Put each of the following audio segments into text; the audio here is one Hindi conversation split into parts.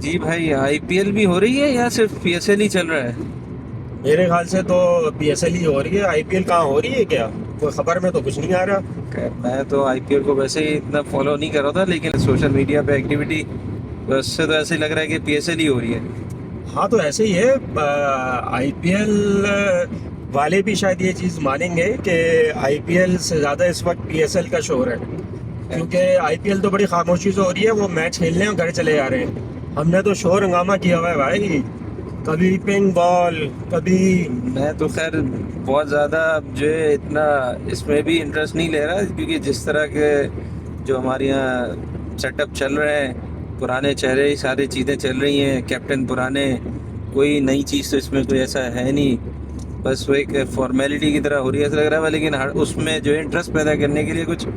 जी भाई, आईपीएल भी हो रही है या सिर्फ पीएसएल ही चल रहा है? मेरे ख्याल से तो पीएसएल ही हो रही है। आईपीएल कहाँ हो रही है क्या? कोई खबर में तो कुछ नहीं आ रहा। खैर, मैं तो आईपीएल को वैसे ही इतना फॉलो नहीं कर रहा था, लेकिन सोशल मीडिया पे एक्टिविटी उससे तो ऐसे ही लग रहा है कि पीएसएल ही हो रही है। हाँ, तो ऐसे ही है। आईपीएल वाले भी शायद ये चीज़ मानेंगे कि आईपीएल से ज़्यादा इस वक्त पीएसएल का शोर है, क्योंकि आईपीएल तो बड़ी खामोशी से हो रही है। वो मैच खेलने और घर चले जा रहे हैं। हमने तो शोर हंगामा किया हुआ है भाई। कभी पिंक बॉल, कभी मैं तो खैर बहुत ज़्यादा जो है इतना इसमें भी इंटरेस्ट नहीं ले रहा, क्योंकि जिस तरह के जो हमारे यहाँ सेटअप चल रहे हैं, पुराने चेहरे ही सारी चीज़ें चल रही हैं, कैप्टन पुराने, कोई नई चीज़ तो इसमें कोई ऐसा है नहीं। बस वो एक फॉर्मेलिटी की तरह हो रही है ऐसा लग रहा है, लेकिन उसमें जो है इंटरेस्ट पैदा करने के लिए कुछ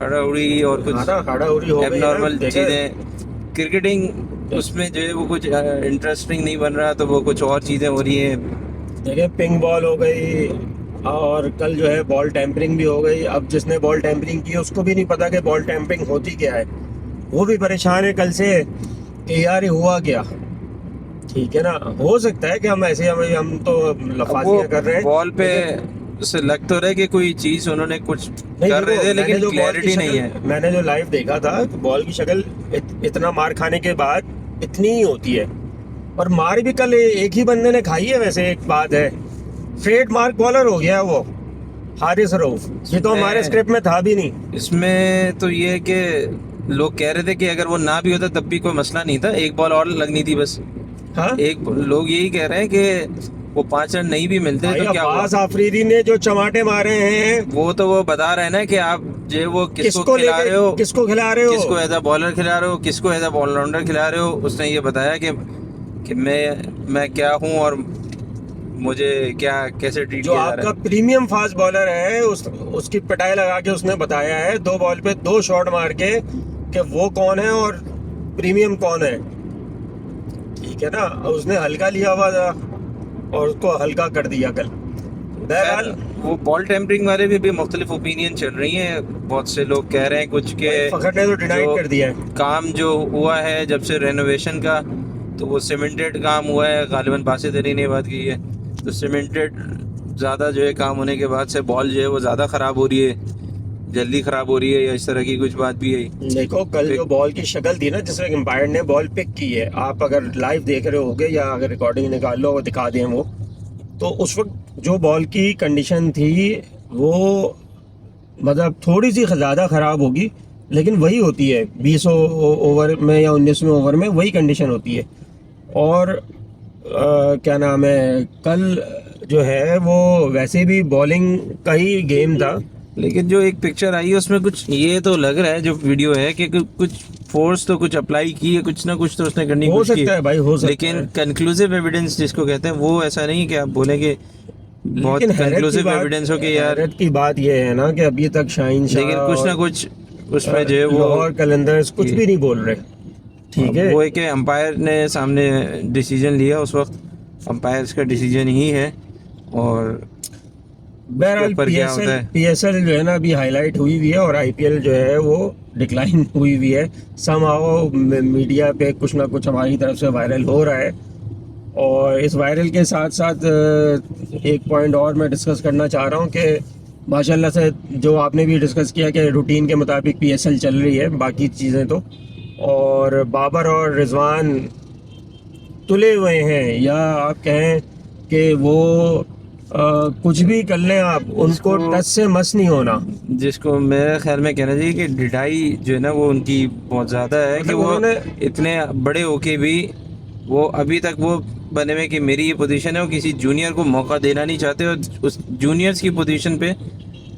हड़ाहुड़ी और कुछ खाना खाड़ाउड़ी हो गई है। एबनॉर्मल देखे चीज़ें, क्रिकेटिंग उसमें जो है वो कुछ इंटरेस्टिंग नहीं बन रहा, तो वो कुछ और चीज़ें हो रही हैं। देखे पिंक बॉल हो गई, और कल जो है बॉल टैंपरिंग भी हो गई। अब जिसने बॉल टैंपरिंग की उसको भी नहीं पता कि बॉल टैंपरिंग होती क्या है। वो भी परेशान है कल से कि यार ये हुआ क्या। ठीक है ना, हो सकता है कि हम ऐसे हम तो अब वो लफाजियाँ कर रहे हैं। बॉल पे लेकिन से लग तो रहा है कि कोई चीज़ उन्होंने कुछ नहीं, कर रहे देखो थे, मैंने लेकिन जो बॉल की क्लैरिटी नहीं है। शक्ल, मैंने जो लाइव देखा था, बॉल की शक्ल इतना मार खाने के बाद इतनी ही होती है। और मार भी कल एक ही बंदे ने खाई है। वैसे एक बात है, ट्रेडमार्क बॉलर हो गया है वो, हारिस रऊफ। ये तो हमारे स्क्रिप्ट में था भी नहीं। इसमें तो ये है कि लोग कह रहे थे कि अगर वो ना भी होता तब भी कोई मसला नहीं था, एक बॉल और लगनी थी बस। हाँ एक लोग यही कह रहे हैं कि वो 5 रन नहीं भी मिलते भाई, तो क्या हुआ। अब्बास आफरीदी ने जो चमाटे मारे हैं, वो तो वो बता रहे हैं ना कि आप जो वो किसको किसको खिला लेके रहे हो, किसको खिला रहे हो? किसको एज अ बॉलर खिला रहे हो, किसको एज अ ऑलराउंडर खिला रहे हो। उसने ये बताया कि मैं क्या हूँ और मुझे क्या कैसे ट्रीट जो किया जा रहा आपका है। प्रीमियम फास्ट बॉलर है, उसकी पिटाई लगा के उसने बताया है 2 बॉल पे 2 शॉट मार के कि वो कौन है और प्रीमियम कौन है। ठीक है ना, उसने हल्का लिया हुआ था और उसको हल्का कर दिया कल। खैर, बहरहाल वो बॉल टेम्परिंग वाले भी मुख्तलिफ ओपिनियन चल रही हैं। बहुत से लोग कह रहे हैं कुछ के भाई फखर ने तो डिनाइट जो कर दिया है। काम जो हुआ है जब से रेनोवेशन का, तो वो सीमेंटेड काम हुआ है। गालिबन बासित अली ने बात की है, तो सीमेंटेड ज़्यादा जो है काम होने के बाद से बॉल जो है वो ज़्यादा ख़राब हो रही है, जल्दी ख़राब हो रही है, या इस तरह की कुछ बात भी है। देखो कल फिर जो बॉल की शक्ल थी ना, जिसमें एम्पायर ने बॉल पिक की है, आप अगर लाइव देख रहे होगे या अगर रिकॉर्डिंग निकाल लो और दिखा दें वो, तो उस वक्त जो बॉल की कंडीशन थी वो मतलब थोड़ी सी ज़्यादा ख़राब होगी, लेकिन वही होती है 20 ओवर में या 19वें ओवर में वही कंडीशन होती है। और क्या नाम है, कल जो है वो वैसे भी बॉलिंग का ही गेम था। लेकिन जो एक पिक्चर आई है उसमें कुछ ये तो लग रहा है, जो वीडियो है, कि कुछ फोर्स तो कुछ अप्लाई की है, कुछ ना कुछ तो उसने करने की हो कोशिश की सकता है भाई, हो है। सकता लेकिन है। कंक्लूसिव एविडेंस जिसको कहते हैं वो ऐसा नहीं कि आप बोले कि बहुत लेकिन कंक्लूसिव एविडेंस हो कि यार, हैरत की बात यह है ना कि अभी तक शाहीन शाह लेकिन कुछ ना और कुछ उसमें जो है वो लाहौर कलंदर्स कुछ ये भी नहीं बोल रहे। ठीक है। वो एक अंपायर ने सामने डिसीजन लिया उस वक्त, अंपायर्स का डिसीजन ही है, और उसके बहरहाल ऊपर क्या होता पीएसएल है। पीएसएल जो है ना अभी हाईलाइट हुई हुई है, और आईपीएल जो है वो डिक्लाइन हुई हुई है। समहाउ मीडिया पे कुछ ना कुछ हमारी तरफ से वायरल हो रहा है। और इस वायरल के साथ साथ एक पॉइंट और मैं डिस्कस करना चाह रहा हूँ कि माशाल्लाह से जो आपने भी डिस्कस किया कि रूटीन के मुताबिक पीएसएल चल रही है, बाकी चीज़ें तो। और बाबर और रिजवान तुले हुए हैं, या आप कहें कि वो कुछ भी कर लें, आप उनको जिसको टच से मस नहीं होना। जिसको मेरे ख्याल में कहना चाहिए कि ढिढाई जो है ना वो उनकी बहुत ज़्यादा है, कि मतलब वो उन्होंने इतने बड़े होके भी वो अभी तक वो बने हुए कि मेरी ये पोजीशन है, वो किसी जूनियर को मौका देना नहीं चाहते, और उस जूनियर्स की पोजीशन पे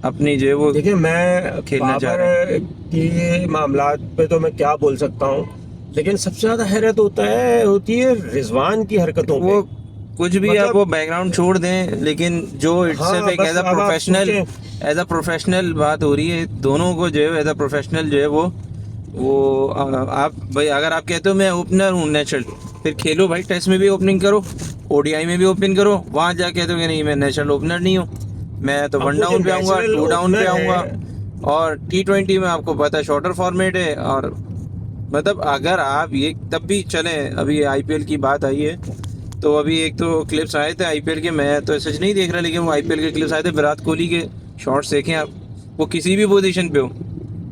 अपनी जो है वो देखिए, मैं खेलना चाह रहे हैं। बाबर के मामलात पे तो मैं क्या बोल सकता हूँ, लेकिन सबसे ज़्यादा हैरत होती है रिजवान की हरकतों पे। वो कुछ भी आप मतलब वो बैकग्राउंड छोड़ दें, लेकिन जो इट्सेल्फ हाँ, एक बस अब आप सोचें। एज अ प्रोफेशनल बात हो रही है, दोनों को जो है एज अ प्रोफेशनल जो है वो आप भाई अगर आप कहते हो मैं ओपनर हूँ नेचुरल, फिर खेलो भाई, टेस्ट में भी ओपनिंग करो, ओडीआई में भी ओपनिंग करो। वहाँ जा कहते हो कि नहीं मैं नेचुरल ओपनर नहीं हूँ, मैं तो अब वन वो जो डाउन पे आऊँगा, नेचुरल 2 डाउन पे ओपनर आऊँगा। है, और T20 में आपको पता है शॉर्टर फॉर्मेट है, और मतलब अगर आप ये तब भी चलें, अभी आईपीएल की बात आई है तो अभी एक तो क्लिप्स आए थे आईपीएल के, मैं तो सच नहीं देख रहा लेकिन वो आईपीएल के क्लिप्स आए थे, विराट कोहली के शॉट्स देखें आप, वो किसी भी पोजीशन पे हो,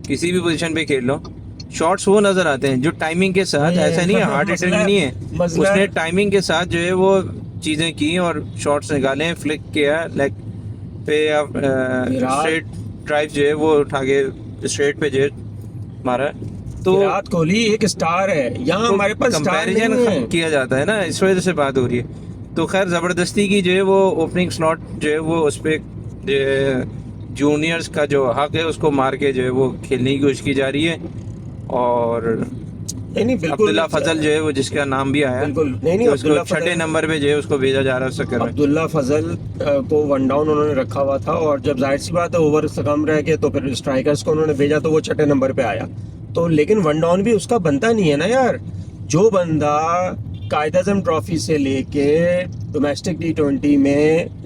किसी भी पोजीशन पे खेल लो, शॉट्स वो नजर आते हैं जो टाइमिंग के साथ, ऐसा नहीं है हार्ड हिटिंग नहीं है, उसने टाइमिंग के साथ जो है वो चीज़ें की और शॉट्स निकाले, फ्लिक किया लेग पे या स्ट्रेट ड्राइव जो है वो उठा के स्ट्रेट पे जो है मारा। तो विराट कोहली एक स्टार है, यहाँ हमारे पास स्टार नहीं है। कंपैरिजन किया जाता है ना, इस वजह से बात हो रही है। तो खैर ज़बरदस्ती की जो है वो ओपनिंग स्लॉट जो है वो उस पर जूनियर्स का जो हक है उसको मार के जो है वो खेलने की कोशिश की जा रही है। और नहीं बिल्कुल अब्दुल्ला फजल जो है वो जिसका नाम भी आया, बिल्कुल नहीं उसको अब्दुल्ला छठे नंबर पे जो है उसको भेजा जा रहा है उस चक्कर में। अब्दुल्ला फजल को वन डाउन उन्होंने रखा हुआ था और जब जाहिर सी बात है ओवर से कम रह गए तो फिर स्ट्राइकर्स को उन्होंने भेजा तो वो छठे नंबर पे आया। तो लेकिन वन डाउन भी उसका बनता नहीं है ना यार। जो बंदा कायद-ए-आज़म ट्रॉफी से लेके डोमेस्टिक T20 में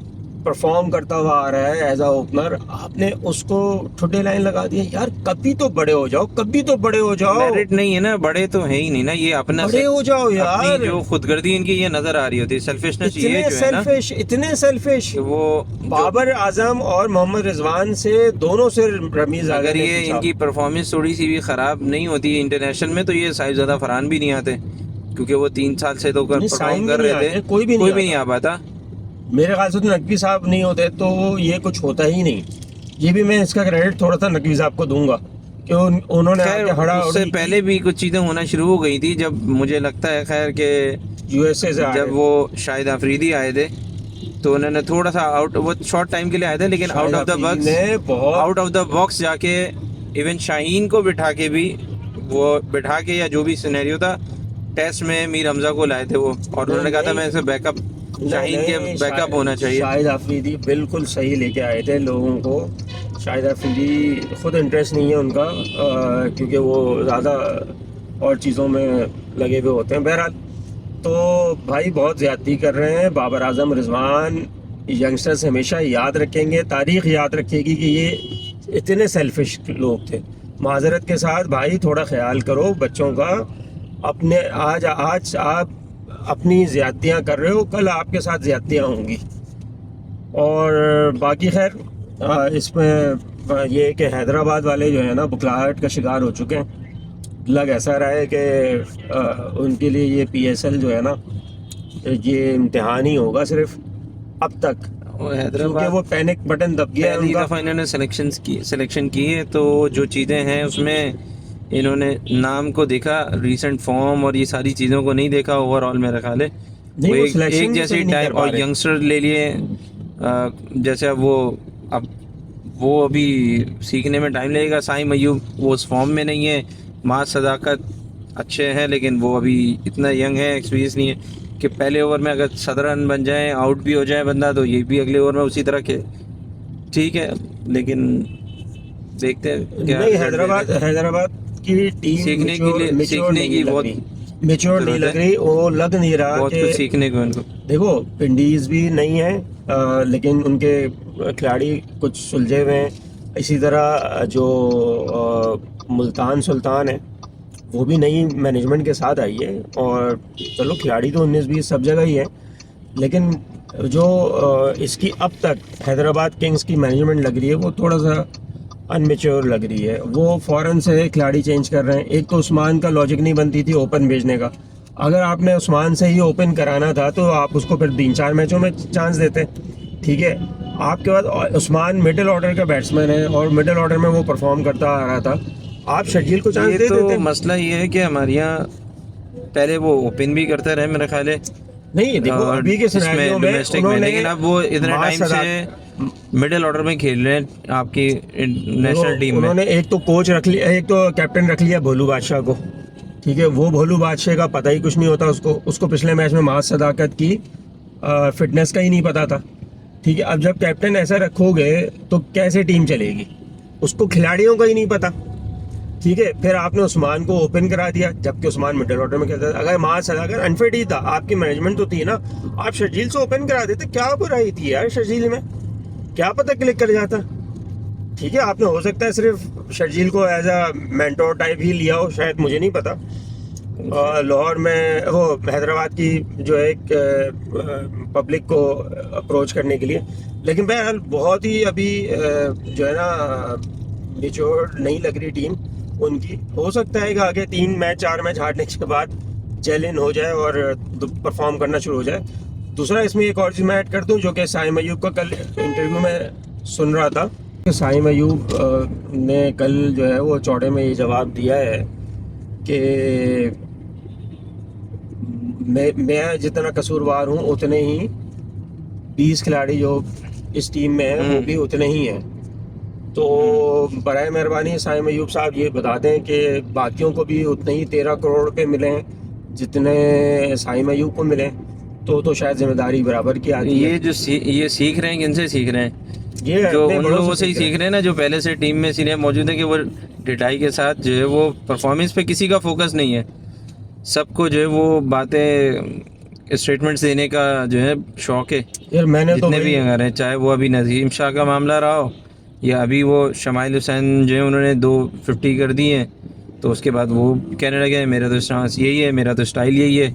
परफॉर्म करता हुआ आ रहा है एज अ ओपनर, आपने उसको ठुड्डे लाइन लगा दिया यार। कभी तो बड़े हो जाओ, कभी तो बड़े हो जाओ। मेरिट नहीं है ना, बड़े तो है ही नहीं ना, ये अपना बड़े हो जाओ यार। अपनी जो खुदगर्दी इनकी ये नजर आ रही होती है, सेल्फिशनेस ये इतने जो है ना सेल्फिश, इतने सेल्फिश। कि वो बाबर आजम और मोहम्मद रिजवान से दोनों से रमीज आगे अगर ने ये पूछा। इनकी परफॉर्मेंस थोड़ी सी भी खराब नहीं होती इंटरनेशनल में तो ये साहिबजादा फरहान भी नहीं आते, क्योंकि वो 3 साल से तो नहीं, परफॉर्म साइम कर भी रहे नहीं थे, आते, कोई भी नहीं आ पाता। मेरे ख्याल से तो नकवी साहब नहीं होते तो ये कुछ होता ही नहीं। ये भी मैं इसका क्रेडिट थोड़ा सा नकवी साहब को दूंगा कि उन्होंने खैर आके हड़ा उससे पहले भी कुछ चीज़ें होना शुरू हो गई थी, जब मुझे लगता है खैर के यूएसए से जब वो शाहिद अफरीदी आए थे तो उन्होंने थोड़ा सा आउट, वो शॉर्ट टाइम के लिए आए थे लेकिन आउट ऑफ द बॉक्स, ने बहुत आउट ऑफ द बॉक्स जाके इवन शाहीन को बिठा के भी, वो बिठा के या जो भी सिनेरियो था टेस्ट में मीर हमजा को लाए थे वो, और उन्होंने कहा था मैं ऐसे बैकअप शाहीन के बैकअप होना चाहिए। शाहिद अफरीदी बिल्कुल सही लेके आए थे लोगों को। शाहिद अफरीदी खुद इंटरेस्ट नहीं है उनका क्योंकि वो ज़्यादा और चीज़ों में लगे हुए होते हैं। बहरहाल तो भाई बहुत ज़्यादती कर रहे हैं। बाबर आजम रिजवान यंगस्टर्स हमेशा याद रखेंगे, तारीख़ याद रखेगी कि ये इतने सेल्फिश लोग थे। माजरत के साथ भाई थोड़ा ख्याल करो बच्चों का। अपने आज आप अपनी ज़्यादतियाँ कर रहे हो, कल आपके साथ ज़्यादतियाँ होंगी। और बाकी खैर इसमें ये कि हैदराबाद वाले जो है ना बुखलाहट का शिकार हो चुके हैं। लग ऐसा रहा है कि उनके लिए ये PSL जो है ना ये इम्तिहान ही होगा सिर्फ अब तक, क्योंकि वो पैनिक बटन दब गया है पहली उनका। दफ़ा इन्होंने सिलेक्शन की है तो जो चीज़ें हैं उसमें इन्होंने नाम को देखा, रीसेंट फॉर्म और ये सारी चीज़ों को नहीं देखा ओवरऑल मेरा ख्याल है। नहीं, वो वो एक selection भी जैसे सही नहीं टाइम कर पा और रहे। यंगस्टर ले लिए जैसे अब वो अभी सीखने में टाइम लगेगा। साइम अयूब वो उस फॉर्म में नहीं है, माँ सदाकत अच्छे हैं लेकिन वो अभी इतना यंग है, एक्सपीरियंस नहीं है कि पहले ओवर में अगर 17 रन बन जाए, आउट भी हो जाए बंदा तो ये भी अगले ओवर में उसी तरह के ठीक है, लेकिन देखते हैं क्या नहीं, result देते हैं। हैदराबाद की टीम सीखने के लिए सीखने की बहुत मेच्योर नहीं लग रही। वो लग नहीं रहा बहुत कुछ कि सीखने को इनको। देखो विंडीज भी नहीं है लेकिन उनके खिलाड़ी कुछ सुलझे हुए हैं। इसी तरह जो मुल्तान सुल्तान है वो भी नई मैनेजमेंट के साथ आई है। और चलो खिलाड़ी तो 19-20 सब जगह ही है, लेकिन जो इसकी अब तक हैदराबाद किंग्स की मैनेजमेंट लग रही है वो थोड़ा सा अनमेच्योर लग रही है। वो फ़ौरन से खिलाड़ी चेंज कर रहे हैं। एक तो उस्मान का लॉजिक नहीं बनती थी ओपन भेजने का। अगर आपने उस्मान से ही ओपन कराना था तो आप उसको फिर 3-4 मैचों में चांस देते, ठीक है। आपके बाद उस्मान मिडिल ऑर्डर का बैट्समैन है और मिडिल ऑर्डर में वो परफॉर्म करता आ रहा था, आप शर्जील को चांस दे तो देते। मसला ये है कि हमारे यहाँ पहले वो ओपन भी करते रहे मेरा ख्याल है। नहीं देखो अभी के सिनेरियो में डोमेस्टिक में, लेकिन अब वो इतने टाइम से मिडिल ऑर्डर में खेल रहे हैं आपकी नेशनल टीम में। उन्होंने एक तो कोच रख लिया, एक तो कैप्टन रख लिया भोलू बादशाह को, ठीक है। वो भोलू बादशाह का पता ही कुछ नहीं होता उसको पिछले मैच में मास सदाकत की फिटनेस का ही नहीं पता था, ठीक है। अब जब कैप्टन ऐसा रखोगे तो कैसे टीम चलेगी, उसको खिलाड़ियों का ही नहीं पता, ठीक है। फिर आपने उस्मान को ओपन करा दिया जबकि उस्मान मिडिल ऑर्डर में खेलता था। अगर मास सदाकत अनफिट ही था, आपकी मैनेजमेंट तो थी ना, आप शर्जील से ओपन करा देते। क्या बुराई थी यार शर्जील में, क्या पता क्लिक कर जाता। ठीक है, आपने हो सकता है सिर्फ शर्जील को एज अ मेंटोर टाइप ही लिया हो, शायद, मुझे नहीं पता। लाहौर में वो हैदराबाद की जो है एक पब्लिक को अप्रोच करने के लिए, लेकिन बहरहाल बहुत ही अभी जो है ना मेच्योर नहीं लग रही टीम उनकी। हो सकता है कि आगे 3 मैच 4 मैच हारने के बाद जेल इन हो जाए और परफॉर्म करना शुरू हो जाए। दूसरा इसमें एक और चीज़ मैं ऐड कर दूं, जो कि साइम अयूब का कल इंटरव्यू में सुन रहा था। साइम अयूब ने कल जो है वो चौड़े में ये जवाब दिया है कि मैं जितना कसूरवार हूँ उतने ही 20 खिलाड़ी जो इस टीम में हैं वो भी उतने ही हैं। तो बराए मेहरबानी साइम अयूब साहब ये बता दें कि बाकियों को भी उतने ही 13 करोड़ रुपए मिले जितने साइम अयूब को मिले, तो शायद जिम्मेदारी बराबर की आती है। ये सीख रहे हैं, किनसे सीख रहे हैं? ये जो अपने उन बड़ों लोगों से ही सीख रहे सीख रहे हैं ना, जो पहले से टीम में सीनियर मौजूद है, कि वो डिटाई के साथ जो है वो परफॉर्मेंस पे किसी का फोकस नहीं है। सबको जो है वो बातें स्टेटमेंट्स देने का जो है शौक है। यार मैंने तो जितने भी अगर हैं, चाहे वो अभी नजीम शाह का मामला रहा हो या अभी वो शमाइल हुसैन जो है उन्होंने 250 कर दिए हैं, तो उसके बाद वो कहने लगे मेरा तो स्टांस यही है, मेरा तो स्टाइल यही है,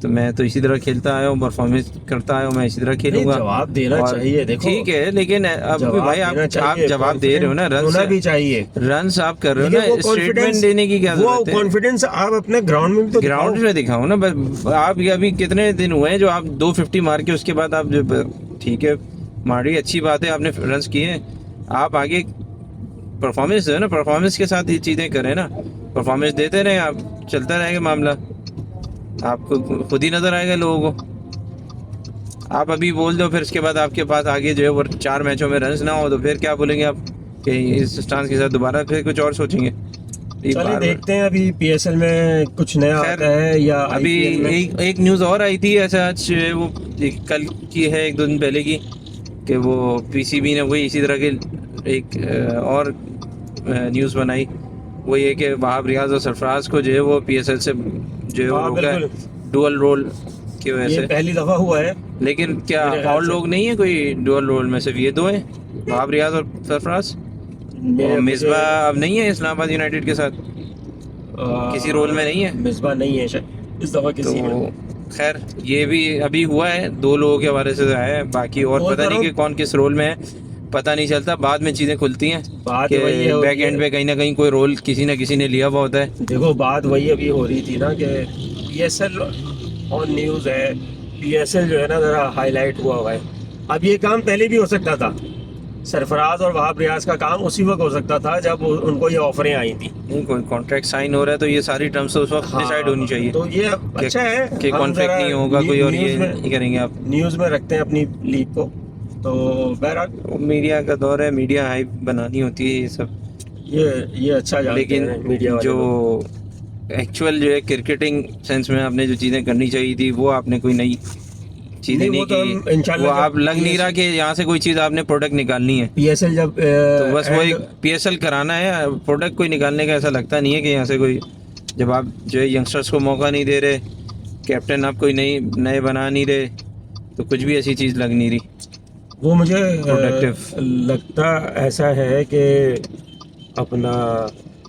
तो मैं तो इसी तरह खेलता आया हूँ, परफॉर्मेंस करता आया हूँ, मैं इसी तरह खेलूंगा। जवाब देना और चाहिए, देखो ठीक है, लेकिन अब जवाब भाई आप देना चाहिए, जवाब दे रहे हो ना, होना भी चाहिए। रन आप कर रहे हो देखिए, ना, वो स्टेटमेंट confidence- देने की क्या वो जरूरत है? कॉन्फिडेंस आप अपने ग्राउंड में भी तो ग्राउंड दिखाओ। में दिखाओ ना। बस आप ये अभी कितने दिन हुए हैं जो आप 250 मार के उसके बाद आप जो ठीक है मारी, अच्छी बात है, आपने रन्स किए हैं, आप आगे परफॉर्मेंस दो ना, परफॉर्मेंस के साथ ये चीज़ें करें ना, परफॉर्मेंस देते रहें, आप चलता रहेगा मामला, आपको खुद ही नजर आएगा लोगों को। आप अभी बोल दो, फिर उसके बाद आपके पास आगे जो है वो 4 मैचों में रन्स ना हो, तो फिर क्या बोलेंगे आप कि इस स्टांस के साथ दोबारा फिर कुछ और सोचेंगे? चलिए देखते हैं अभी पीएसएल में कुछ नया आता है या अभी IPL में। एक न्यूज़ और आई थी, ऐसा आज वो कल की है, 1-2 दिन पहले की, कि वो पीसीबी ने वही इसी तरह के एक और न्यूज़ बनाई, वो ये कि वहाब रियाज और सरफराज को जो है वो पीएसएल से जो है वो हाँ, रोका है, बिल्कुल। डुअल रोल की वजह ये से। पहली दफा हुआ है। लेकिन क्या मेरे ख्याल और से। लोग नहीं है कोई डुअल रोल में? सिर्फ ये 2 हैं, वहाब रियाज और सरफराज। और मिसबा अब नहीं है इस्लामाबाद यूनाइटेड के साथ, किसी रोल में नहीं है, मिसबा नहीं है शायद इस दफा किसी में। तो खैर ये भी अभी हुआ है, 2 लोगों के हवाले से आया है, बाकी और और पता नहीं करो। कि कौन किस रोल में है, पता नहीं चलता, बाद में चीज़ें खुलती हैं बात कि वही है, बैक एंड पे कहीं ना कहीं कोई रोल किसी ना किसी ने लिया हुआ होता है। देखो बात वही अभी हो रही थी ना कि पीएसएल ऑन न्यूज़ है, पीएसएल जो है ना ज़रा हाईलाइट हुआ है। अब ये काम पहले भी हो सकता था, सरफराज और वहाब रियाज का काम उसी वक्त हो सकता था जब उनको ये ऑफरें आई थी। नहीं, कोई कॉन्ट्रैक्ट साइन हो रहा है तो ये सारी टर्म्स तो उस वक्त डिसाइड होनी चाहिए तो ये अच्छा है कि हम कॉन्ट्रैक्ट जरा नहीं होगा कोई और ये न्यूज़ में- नहीं करेंगे आप। न्यूज़ में रखते हैं अपनी लीग को। तो बहरहाल मीडिया का दौर है, मीडिया हाइप बनानी होती है ये सब, ये अच्छा जानते लेकिन हैं मीडिया वाले जो लोग। एक्चुअल जो है क्रिकेटिंग सेंस में आपने जो चीज़ें करनी चाहिए थी वो आपने कोई नई चीज़ें नहीं, नहीं वो तो हम की, इंशाल्लाह वो जब आप लग नहीं रहा कि यहाँ से कोई चीज़ आपने प्रोडक्ट निकालनी है, पीएसएल जब तो बस वही पीएसएल कराना है, प्रोडक्ट कोई निकालने का ऐसा लगता नहीं है कि यहाँ से कोई, जब आप जो है यंगस्टर्स को मौका नहीं दे रहे, कैप्टन आप कोई नए बना नहीं रहे, तो कुछ भी ऐसी चीज़ लग नहीं रही। वो मुझे Productive। लगता ऐसा है कि अपना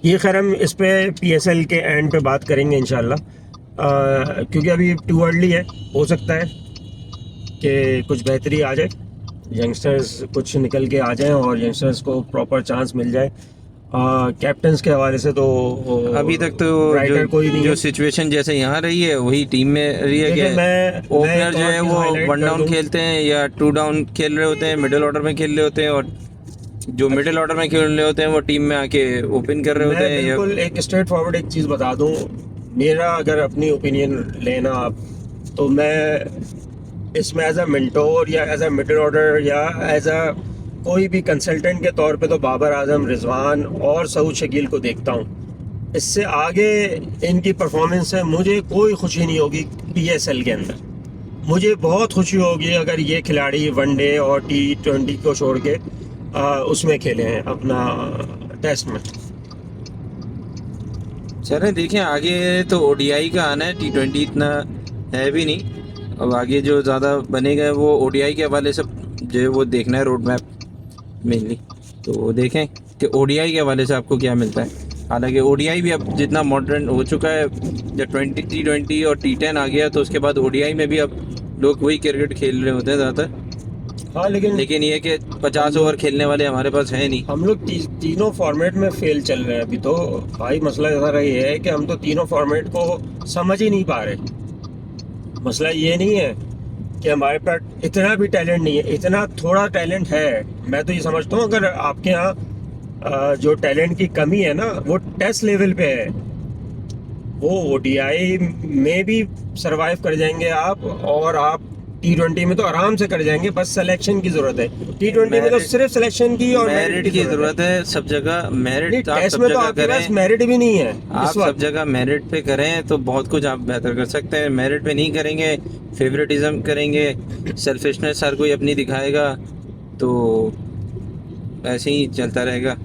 ये खैर हम इस पे पीएसएल के एंड पे बात करेंगे इंशाल्लाह, क्योंकि अभी टू अर्ली है। हो सकता है कि कुछ बेहतरी आ जाए, यंगस्टर्स कुछ निकल के आ जाएं और यंगस्टर्स को प्रॉपर चांस मिल जाए। कैप्टन्स के हवाले से तो अभी तक तो राइटर कोई नहीं जो है। सिचुएशन जैसे यहाँ रही है वही टीम में रही है देखिए, कि मैं ओपनर जो है वो highlight 1 कर डाउन दूं। खेलते हैं या 2 डाउन खेल रहे होते हैं, मिडिल ऑर्डर में खेल रहे होते हैं, और जो मिडिल ऑर्डर में खेल रहे होते हैं वो टीम में आके ओपन कर रहे होते मैं हैं। या बिल्कुल एक स्ट्रेट फॉरवर्ड एक चीज़ बता दूं, मेरा अगर अपनी ओपिनियन लेना आप, तो मैं इसमें एज अ मेंटोर या एज अ मिडिल ऑर्डर या एज अ कोई भी कंसल्टेंट के तौर पे तो बाबर आजम, रिजवान और सऊद शकील को देखता हूँ। इससे आगे इनकी परफॉर्मेंस से मुझे कोई खुशी नहीं होगी पीएसएल के अंदर। मुझे बहुत खुशी होगी अगर ये खिलाड़ी वनडे और T20 को छोड़ के उसमें खेले हैं, अपना टेस्ट में। चलें देखें, आगे तो ओडीआई का आना है, T20 इतना है भी नहीं। अब आगे जो ज़्यादा बनेगा वो ओडीआई के हवाले से जो है वो देखना है, रोड मैप मेनली। तो देखें कि ओडीआई के हवाले से आपको क्या मिलता है। हालांकि ओडीआई भी अब जितना मॉडर्न हो चुका है, जब T20 और T10 आ गया तो उसके बाद ओडीआई में भी अब लोग वही क्रिकेट खेल रहे होते हैं ज़्यादातर। हाँ, लेकिन ये कि 50 ओवर खेलने वाले हमारे पास है नहीं। हम लोग तीनों फॉर्मेट में फेल चल रहे हैं अभी तो। भाई मसला ऐसा ये है कि हम तो तीनों फॉर्मेट को समझ ही नहीं पा रहे। मसला ये नहीं है कि हमारे पास इतना भी टैलेंट नहीं है, इतना थोड़ा टैलेंट है। मैं तो ये समझता हूँ अगर आपके यहाँ जो टैलेंट की कमी है ना वो टेस्ट लेवल पे है, वो ओडीआई में भी सरवाइव कर जाएंगे आप, और आप T20 में तो आराम से कर जाएंगे। बस सिलेक्शन की जरूरत है। T20 में तो सिर्फ सिलेक्शन की और मेरिट की जरूरत है सब जगह। मेरिट आप टेस्ट सब में तो जगह आपके पास करें, मेरिट भी नहीं है आप इस सब वक्त। जगह मेरिट पे करें तो बहुत कुछ आप बेहतर कर सकते हैं। मेरिट पे नहीं करेंगे, फेवरेटिज्म करेंगे, सेल्फिशनेस हर कोई अपनी दिखाएगा, तो ऐसे ही चलता रहेगा।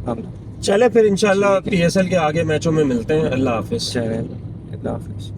हम चले फिर इंशाल्लाह PSL के आगे मैचों में मिलते हैं। अल्लाह हाफिज। चलें, अल्लाह हाफिज़।